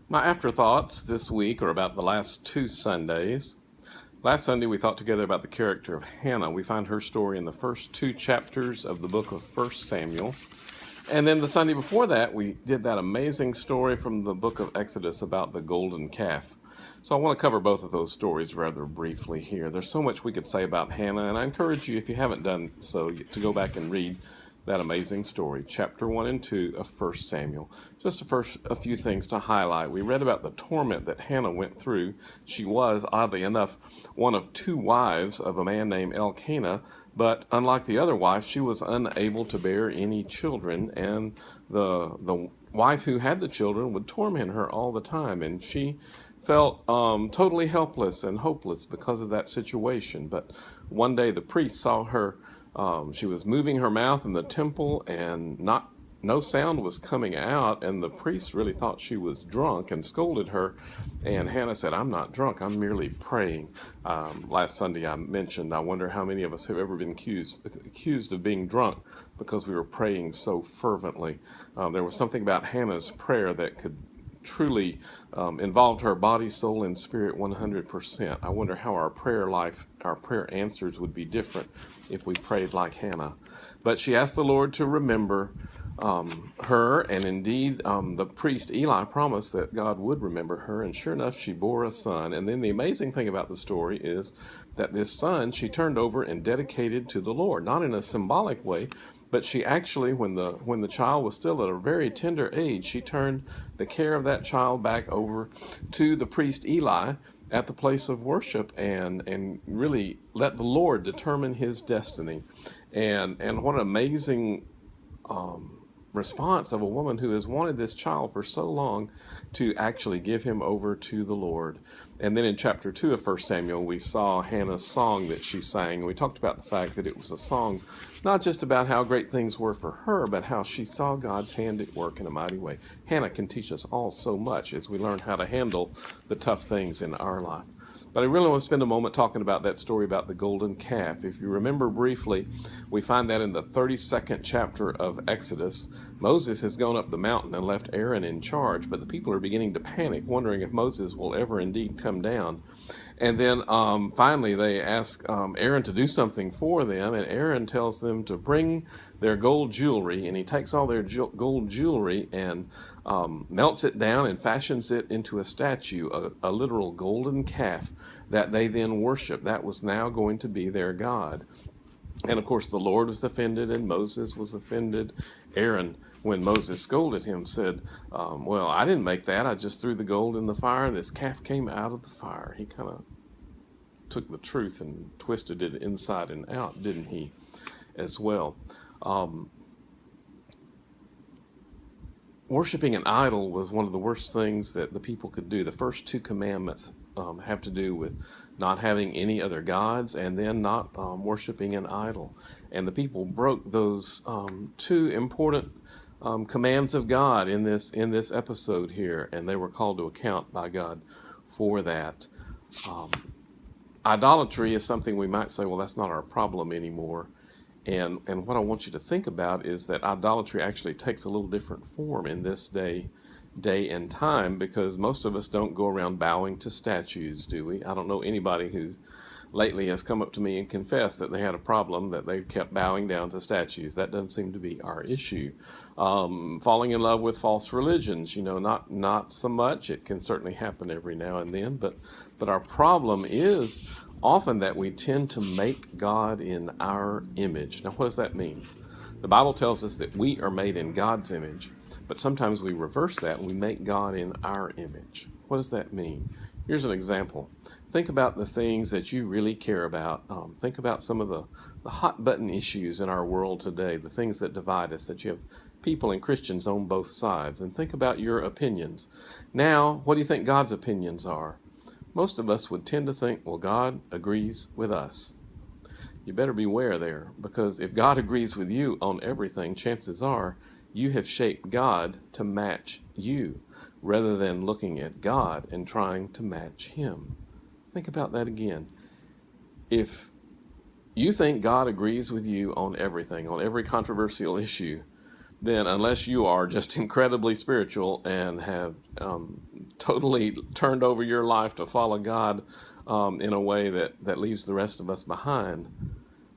My afterthoughts this week are about the last two Sundays. Last Sunday, we thought together about the character of Hannah. We find her story in the first two chapters of the book of 1 Samuel. And then the Sunday before that, we did that amazing story from the book of Exodus about the golden calf. So I want to cover both of those stories rather briefly here. There's so much we could say about Hannah, and I encourage you, if you haven't done so, to go back and read that amazing story, chapter 1 and 2 of 1 Samuel. Just a few things to highlight. We read about the torment that Hannah went through. She was, oddly enough, one of two wives of a man named Elkanah, but unlike the other wife, she was unable to bear any children, and the wife who had the children would torment her all the time, and she felt totally helpless and hopeless because of that situation. But one day the priest saw her. She was moving her mouth in the temple, and no sound was coming out, and the priest really thought she was drunk and scolded her. And Hannah said, "I'm not drunk, I'm merely praying." Last Sunday I mentioned, I wonder how many of us have ever been accused of being drunk because we were praying so fervently. There was something about Hannah's prayer that could truly involved her body, soul, and spirit 100%. I wonder how our prayer life, our prayer answers would be different if we prayed like Hannah. But she asked the Lord to remember her, and indeed the priest Eli promised that God would remember her, and sure enough, she bore a son. And then the amazing thing about the story is that this son she turned over and dedicated to the Lord, not in a symbolic way, but she actually, when the child was still at a very tender age, she turned the care of that child back over to the priest Eli at the place of worship, and really let the Lord determine his destiny. And what an amazing response of a woman who has wanted this child for so long to actually give him over to the Lord. And then in chapter 2 of 1 Samuel, we saw Hannah's song that she sang. We talked about the fact that it was a song not just about how great things were for her, but how she saw God's hand at work in a mighty way. Hannah can teach us all so much as we learn how to handle the tough things in our life. But I really want to spend a moment talking about that story about the golden calf. If you remember briefly, we find that in the 32nd chapter of Exodus. Moses has gone up the mountain and left Aaron in charge, but the people are beginning to panic, wondering if Moses will ever indeed come down. And then finally they ask Aaron to do something for them, and Aaron tells them to bring their gold jewelry, and he takes all their gold jewelry and melts it down and fashions it into a statue, a literal golden calf that they then worship. That was now going to be their God. And of course, the Lord was offended, and Moses was offended. Aaron, when Moses scolded him, said, well, I didn't make that. I just threw the gold in the fire, and this calf came out of the fire. He kind of took the truth and twisted it inside and out, didn't he, as well? Worshiping an idol was one of the worst things that the people could do. The first two commandments have to do with not having any other gods, and then not worshiping an idol. And the people broke those two important commands of God in this episode here, and they were called to account by God for that. Idolatry is something we might say, well, that's not our problem anymore. And what I want you to think about is that idolatry actually takes a little different form in this day and time, because most of us don't go around bowing to statues, do we? I don't know anybody who lately has come up to me and confessed that they had a problem that they kept bowing down to statues. That doesn't seem to be our issue. Falling in love with false religions, not so much. It can certainly happen every now and then, but our problem is often that we tend to make God in our image. Now, what does that mean? The Bible tells us that we are made in God's image, but sometimes we reverse that and we make God in our image. What does that mean? Here's an example. Think about the things that you really care about. Think about some of the hot button issues in our world today, the things that divide us, that you have people and Christians on both sides. And think about your opinions. Now, what do you think God's opinions are? Most of us would tend to think, well, God agrees with us. You better beware there, because if God agrees with you on everything, chances are you have shaped God to match you, rather than looking at God and trying to match Him. Think about that again. If you think God agrees with you on everything, on every controversial issue, then unless you are just incredibly spiritual and have totally turned over your life to follow God in a way that leaves the rest of us behind,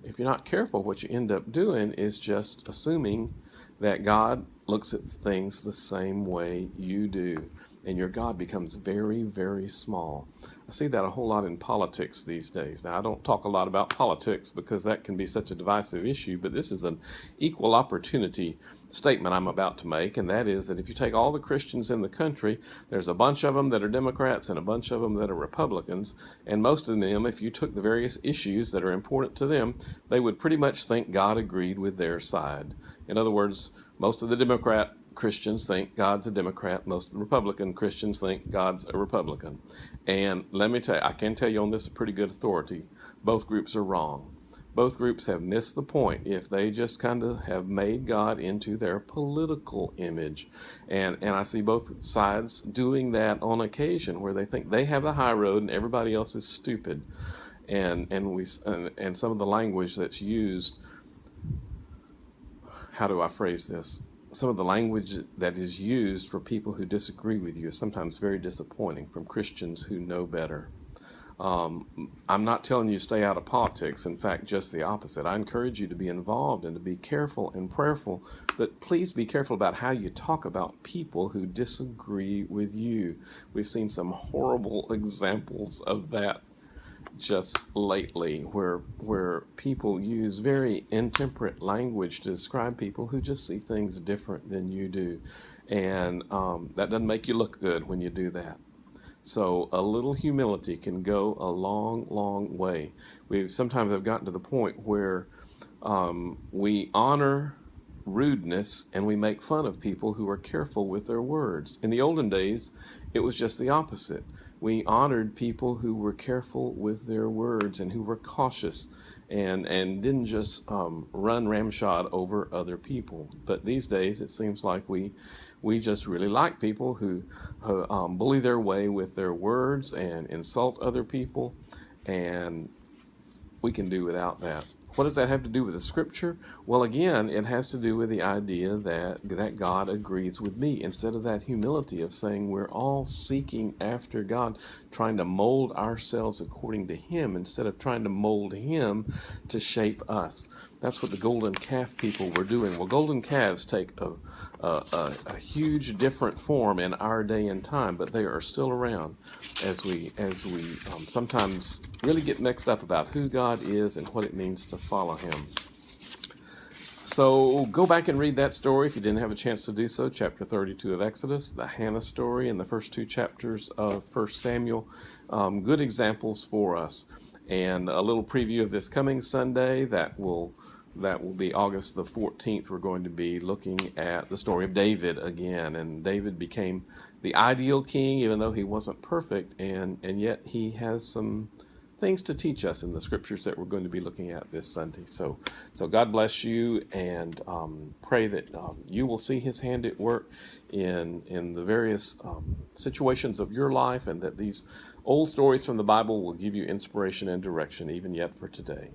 if you're not careful, what you end up doing is just assuming that God looks at things the same way you do, and your God becomes very, very small. I see that a whole lot in politics these days. Now, I don't talk a lot about politics because that can be such a divisive issue, but this is an equal opportunity statement I'm about to make, and that is that if you take all the Christians in the country, there's a bunch of them that are Democrats and a bunch of them that are Republicans, and most of them, if you took the various issues that are important to them, they would pretty much think God agreed with their side. In other words, most of the Democrat Christians think God's a Democrat. Most of the Republican Christians think God's a Republican. And let me tell you, I can tell you on this with pretty good authority, both groups are wrong. Both groups have missed the point if they just kind of have made God into their political image. And I see both sides doing that on occasion where they think they have the high road and everybody else is stupid. And some of the language that's used, how do I phrase this? Some of the language that is used for people who disagree with you is sometimes very disappointing from Christians who know better. I'm not telling you to stay out of politics. In fact, just the opposite. I encourage you to be involved and to be careful and prayerful, but please be careful about how you talk about people who disagree with you. We've seen some horrible examples of that just lately, where people use very intemperate language to describe people who just see things different than you do, and that doesn't make you look good when you do that. So a little humility can go a long, long way. We sometimes have gotten to the point where we honor rudeness and we make fun of people who are careful with their words. In the olden days, it was just the opposite. We honored people who were careful with their words and who were cautious and didn't just run ramshot over other people. But these days, it seems like we just really like people who bully their way with their words and insult other people, and we can do without that. What does that have to do with the scripture? Well, again, it has to do with the idea that God agrees with me, instead of that humility of saying we're all seeking after God, trying to mold ourselves according to Him instead of trying to mold Him to shape us. That's what the golden calf people were doing. Well, golden calves take a huge different form in our day and time, but they are still around as we sometimes really get mixed up about who God is and what it means to follow Him. So go back and read that story if you didn't have a chance to do so. Chapter 32 of Exodus, the Hannah story, and the first two chapters of 1 Samuel. Good examples for us. And a little preview of this coming Sunday that will be August the 14th. We're going to be looking at the story of David again. And David became the ideal king, even though he wasn't perfect. And yet he has some things to teach us in the scriptures that we're going to be looking at this Sunday. So God bless you, and pray that you will see His hand at work in the various situations of your life, and that these old stories from the Bible will give you inspiration and direction even yet for today.